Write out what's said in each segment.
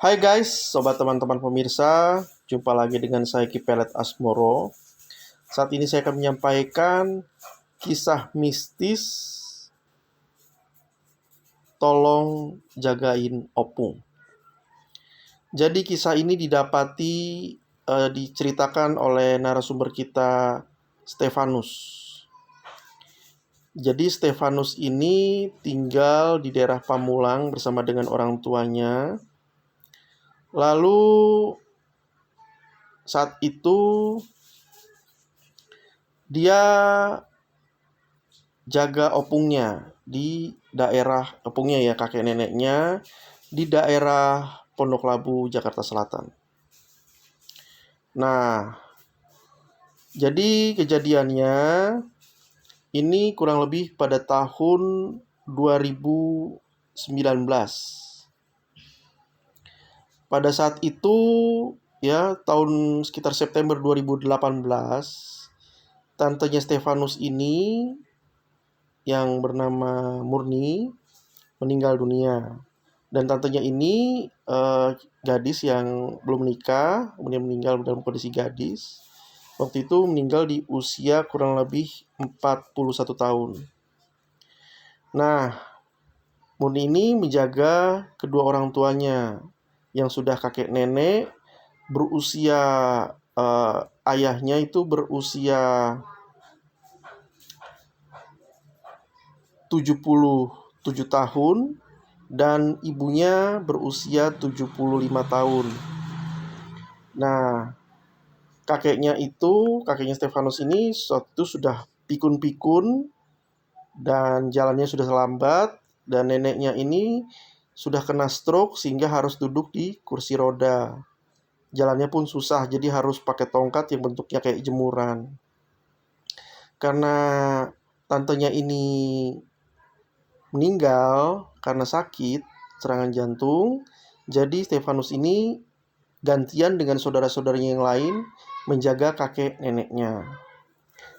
Hai guys, sobat teman-teman pemirsa, jumpa lagi dengan saya Ki Pelet Asmoro. Saat ini saya akan menyampaikan kisah mistis Tolong Jagain Opung. Jadi kisah ini diceritakan oleh narasumber kita Stefanus. Jadi Stefanus ini tinggal di daerah Pamulang bersama dengan orang tuanya. Lalu saat itu dia jaga opungnya di daerah opungnya ya, kakek neneknya di daerah Pondok Labu, Jakarta Selatan. Nah, jadi kejadiannya ini kurang lebih pada tahun 2019. Pada saat itu ya, tahun sekitar September 2018, tantenya Stefanus ini yang bernama Murni meninggal dunia. Dan tantenya ini gadis yang belum menikah, kemudian meninggal dalam kondisi gadis. Waktu itu meninggal di usia kurang lebih 41 tahun. Nah, Murni ini menjaga kedua orang tuanya yang sudah kakek nenek, berusia ayahnya itu berusia 77 tahun dan ibunya berusia 75 tahun. Nah, kakeknya Stefanus ini suatu sudah pikun-pikun dan jalannya sudah lambat, dan neneknya ini sudah kena stroke sehingga harus duduk di kursi roda. Jalannya pun susah, jadi harus pakai tongkat yang bentuknya kayak jemuran. Karena tantenya ini meninggal karena sakit serangan jantung, jadi Stefanus ini gantian dengan saudara-saudaranya yang lain menjaga kakek neneknya.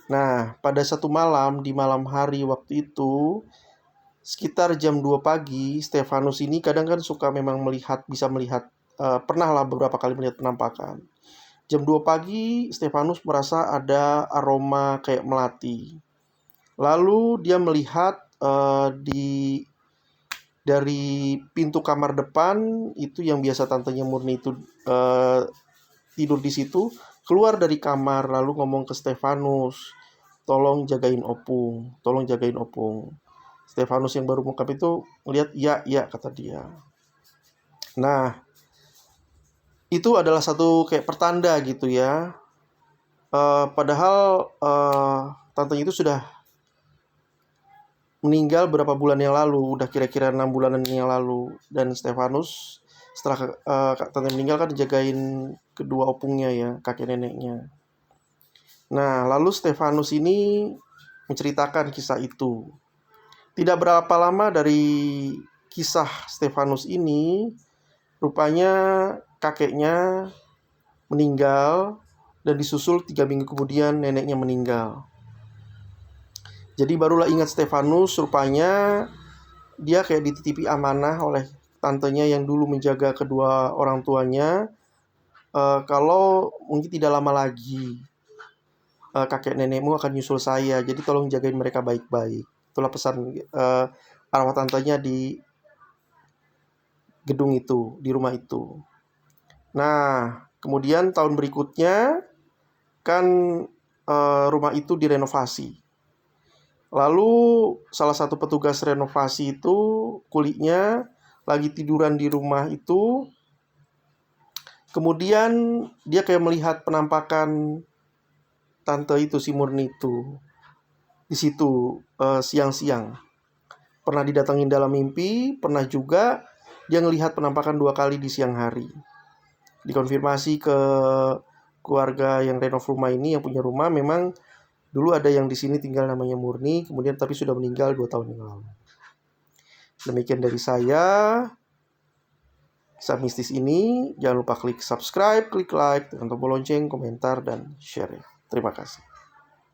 Nah, pada satu malam, di malam hari waktu itu, sekitar jam 2 pagi, Stefanus ini kadang kan suka memang bisa melihat, pernah lah beberapa kali melihat penampakan. Jam 2 pagi, Stefanus merasa ada aroma kayak melati. Lalu dia melihat dari pintu kamar depan itu yang biasa tantenya Murni itu tidur di situ, keluar dari kamar lalu ngomong ke Stefanus, tolong jagain opung. Stefanus yang baru mengungkap itu melihat, iya kata dia. Nah, itu adalah satu kayak pertanda gitu ya. Padahal tantenya itu sudah meninggal berapa bulan yang lalu, udah kira-kira 6 bulanan yang lalu. Dan Stefanus setelah tante meninggal kan dijagain kedua opungnya ya, kakek neneknya. Nah, lalu Stefanus ini menceritakan kisah itu. Tidak berapa lama dari kisah Stefanus ini, rupanya kakeknya meninggal dan disusul 3 minggu kemudian neneknya meninggal. Jadi barulah ingat Stefanus, rupanya dia kayak dititipi amanah oleh tantenya yang dulu menjaga kedua orang tuanya, kalau mungkin tidak lama lagi kakek nenekmu akan nyusul saya, jadi tolong jagain mereka baik-baik. Itulah pesan arwah tantenya di gedung itu, di rumah itu. Nah, kemudian tahun berikutnya kan rumah itu direnovasi. Lalu salah satu petugas renovasi itu kulitnya lagi tiduran di rumah itu. Kemudian dia kayak melihat penampakan tante itu, si Murni itu di situ siang-siang. Pernah didatengin dalam mimpi, pernah juga dia ngelihat penampakan 2 kali di siang hari. Dikonfirmasi ke keluarga yang renov rumah ini, yang punya rumah, memang dulu ada yang di sini tinggal namanya Murni, kemudian tapi sudah meninggal 2 tahun yang lalu. Demikian dari saya, kisah mistis ini. Jangan lupa klik subscribe, klik like, tekan tombol lonceng, komentar, dan share. Terima kasih.